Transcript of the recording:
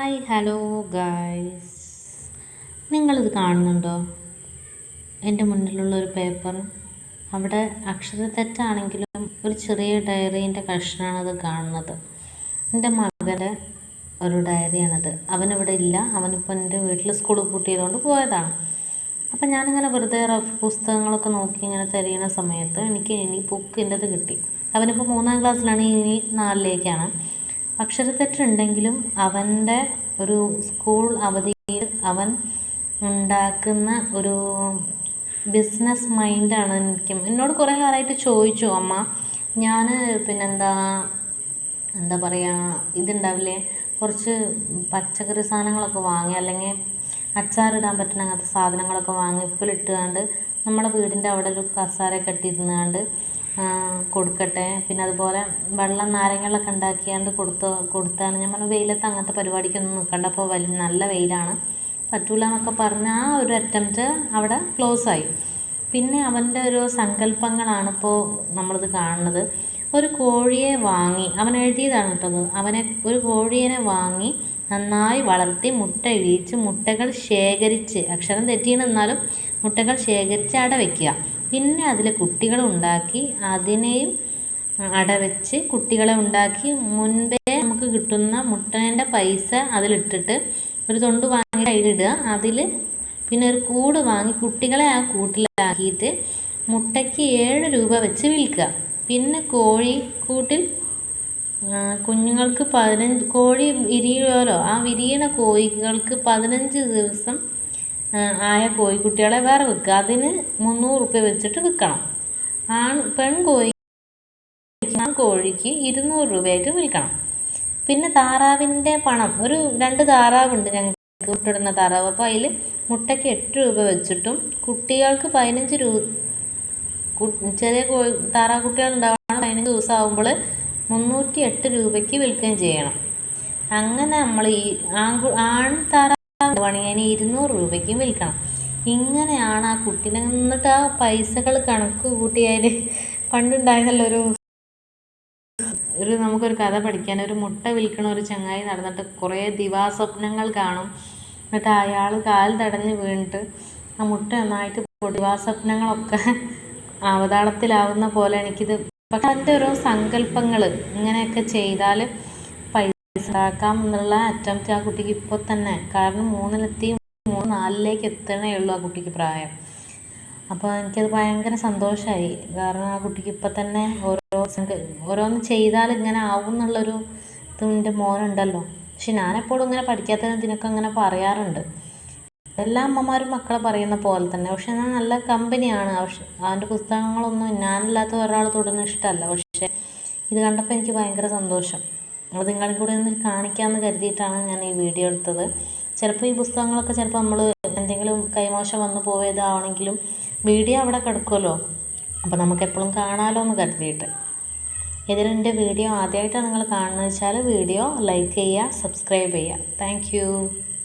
Hi hello guys, നിങ്ങളിത് കാണുന്നുണ്ടോ? എൻ്റെ മുന്നിലുള്ളൊരു പേപ്പർ. അവിടെ അക്ഷരത്തെറ്റാണെങ്കിലും ഒരു ചെറിയ ഡയറീൻ്റെ കഷ്ണമാണത് കാണുന്നത്. എൻ്റെ മകൻ്റെ ഒരു ഡയറിയാണത്. അവനിവിടെ ഇല്ല, അവനിപ്പോൾ എൻ്റെ വീട്ടിൽ സ്കൂൾ പൂട്ടിയതുകൊണ്ട് പോയതാണ്. അപ്പം ഞാനിങ്ങനെ വെറുതെ റഫ് പുസ്തകങ്ങളൊക്കെ നോക്കി ഇങ്ങനെ തിരയുന്ന സമയത്ത് എനിക്ക് ബുക്കിൻ്റെത് കിട്ടി. അവനിപ്പോൾ 3ാം ക്ലാസ്സിലാണ്, ഇനി 4ലേക്കാണ്. അക്ഷരത്തെറ്റുണ്ടെങ്കിലും അവൻ്റെ ഒരു സ്കൂൾ അവധിയിൽ അവൻ ഉണ്ടാക്കുന്ന ഒരു ബിസിനസ് മൈൻഡാണ്. എന്നോട് കുറേ കാലമായിട്ട് ചോദിച്ചു, അമ്മ ഞാൻ എന്താ പറയുക, ഇതുണ്ടാവില്ലേ, കുറച്ച് പച്ചക്കറി സാധനങ്ങളൊക്കെ വാങ്ങി, അല്ലെങ്കിൽ അച്ചാറിടാൻ പറ്റുന്ന അങ്ങനത്തെ സാധനങ്ങളൊക്കെ വാങ്ങി ഉപ്പിലിട്ടുകൊണ്ട് നമ്മളെ വീടിൻ്റെ അവിടെ ഒരു കസാര കെട്ടിയിരുന്നാണ്ട് കൊടുക്കട്ടെ. പിന്നെ അതുപോലെ വെള്ളം നാരങ്ങളൊക്കെ ഉണ്ടാക്കിയാണ്ട് കൊടുത്താണ്. ഞാൻ പറഞ്ഞു വെയിലത്ത് അങ്ങനത്തെ പരിപാടിക്കൊന്നും നിൽക്കണ്ട, അപ്പോൾ നല്ല വെയിലാണ്, പറ്റൂല എന്നൊക്കെ പറഞ്ഞ ആ ഒരു അറ്റംപ്റ്റ് അവിടെ ക്ലോസായി. പിന്നെ അവൻ്റെ ഒരു സങ്കല്പങ്ങളാണ് ഇപ്പോൾ നമ്മളിത് കാണുന്നത്. ഒരു കോഴിയെ വാങ്ങി, അവൻ എഴുതിയതാണ് കേട്ടത്. ഒരു കോഴിയെ വാങ്ങി നന്നായി വളർത്തി മുട്ട ഇഴിച്ച് മുട്ടകൾ ശേഖരിച്ച്, അക്ഷരം തെറ്റിയെന്നാലും മുട്ടകൾ ശേഖരിച്ച് അടവയ്ക്കുക. പിന്നെ അതിൽ കുട്ടികളെ ഉണ്ടാക്കി അതിനെയും അടവെച്ച് കുട്ടികളെ ഉണ്ടാക്കി മുൻപേ നമുക്ക് കിട്ടുന്ന മുട്ടേൻ്റെ പൈസ അതിലിട്ടിട്ട് ഒരു തൊണ്ട് വാങ്ങി അതിലിടുക. അതിൽ പിന്നെ ഒരു കൂട് വാങ്ങി കുട്ടികളെ ആ കൂട്ടിലാക്കിയിട്ട് മുട്ടയ്ക്ക് 7 രൂപ വെച്ച് വിൽക്കുക. പിന്നെ കോഴിക്കൂട്ടിൽ കുഞ്ഞുങ്ങൾക്ക് 15 കോഴി വിരിയുമല്ലോ, ആ വിരിയണ കോഴികൾക്ക് 15 ദിവസം ആയ കോഴിക്കുട്ടികളെ വേറെ വിൽക്കുക. അതിന് 300 രൂപ വെച്ചിട്ട് വിൽക്കണം. കോഴിക്ക് 200 രൂപയായിട്ട് വിൽക്കണം. പിന്നെ താറാവിൻ്റെ പണം, ഒരു 2 താറാവുണ്ട് ഞങ്ങൾക്ക്, മുട്ടയിടുന്ന താറാവ്. അപ്പോൾ അതിൽ മുട്ടയ്ക്ക് 8 രൂപ വെച്ചിട്ടും കുട്ടികൾക്ക് 15 രൂപ, ചെറിയ താറാവ് കുട്ടികൾ ഉണ്ടാവണം, 15 ദിവസം ആകുമ്പോൾ 308 രൂപയ്ക്ക് വിൽക്കുകയും ചെയ്യണം. അങ്ങനെ നമ്മൾ ഈ ആൺ താറാവ് വേണമെങ്കിൽ 200 രൂപയ്ക്കും വിൽക്കണം. ഇങ്ങനെയാണ് ആ കുട്ടീനെ. എന്നിട്ട് ആ പൈസകൾ കണക്ക് കൂട്ടിയാൽ പണ്ടുണ്ടായിരുന്നല്ലോ നമുക്കൊരു കഥ പഠിക്കാൻ, ഒരു മുട്ട വിൽക്കണ ഒരു ചങ്ങായി നടന്നിട്ട് കുറേ ദിവാസ്വപ്നങ്ങൾ കാണും. എന്നിട്ട് അയാൾ കാൽ തടഞ്ഞ് വീണിട്ട് ആ മുട്ട നന്നായിട്ട് ദിവാസ്വപ്നങ്ങളൊക്കെ അവതാളത്തിലാവുന്ന പോലെ എനിക്കിത്. പക്ഷെ അതിൻ്റെ ഓരോ സങ്കല്പങ്ങൾ ഇങ്ങനെയൊക്കെ ചെയ്താൽ പൈസ ഉണ്ടാക്കാം എന്നുള്ള അറ്റംപ്റ്റ് ആ കുട്ടിക്ക് ഇപ്പോൾ തന്നെ, കാരണം 3ലെത്തി 4ലേക്ക് എത്തണേ ഉള്ളൂ ആ കുട്ടിക്ക് പ്രായം. അപ്പോൾ എനിക്കത് ഭയങ്കര സന്തോഷമായി. കാരണം ആ കുട്ടിക്ക് ഇപ്പം തന്നെ ഓരോന്ന് ചെയ്താൽ ഇങ്ങനെ ആവും എന്നുള്ളൊരു ഇതിൻ്റെ മോനുണ്ടല്ലോ. പക്ഷെ ഞാനെപ്പോഴും ഇങ്ങനെ പഠിക്കാത്തതിനൊക്കെ അങ്ങനെ പറയാറുണ്ട്. എല്ലാ അമ്മമാരും മക്കളെ പറയുന്ന പോലെ തന്നെ. പക്ഷെ ഞാൻ നല്ല കമ്പനിയാണ്. പക്ഷെ അവൻ്റെ പുസ്തകങ്ങളൊന്നും ഞാനില്ലാത്ത ഒരാൾ തൊടുന്ന ഇഷ്ടമല്ല. പക്ഷേ ഇത് കണ്ടപ്പോൾ എനിക്ക് ഭയങ്കര സന്തോഷം. അത് നിങ്ങളും കൂടെ ഒന്ന് കാണിക്കാമെന്ന് കരുതിയിട്ടാണ് ഞാൻ ഈ വീഡിയോ എടുത്തത്. ചിലപ്പോൾ ഈ പുസ്തകങ്ങളൊക്കെ നമ്മൾ എന്തെങ്കിലും കൈമോശം വന്നു പോയതാണെങ്കിലും വീഡിയോ അവിടെ കിടക്കുമല്ലോ, അപ്പോൾ നമുക്ക് എപ്പോഴും കാണാമല്ലോ എന്ന് കരുതിയിട്ട്. ഇതിലെൻ്റെ വീഡിയോ ആദ്യമായിട്ടാണ് നിങ്ങൾ കാണുന്നത് വെച്ചാൽ വീഡിയോ ലൈക്ക് ചെയ്യുക, സബ്സ്ക്രൈബ് ചെയ്യുക. താങ്ക്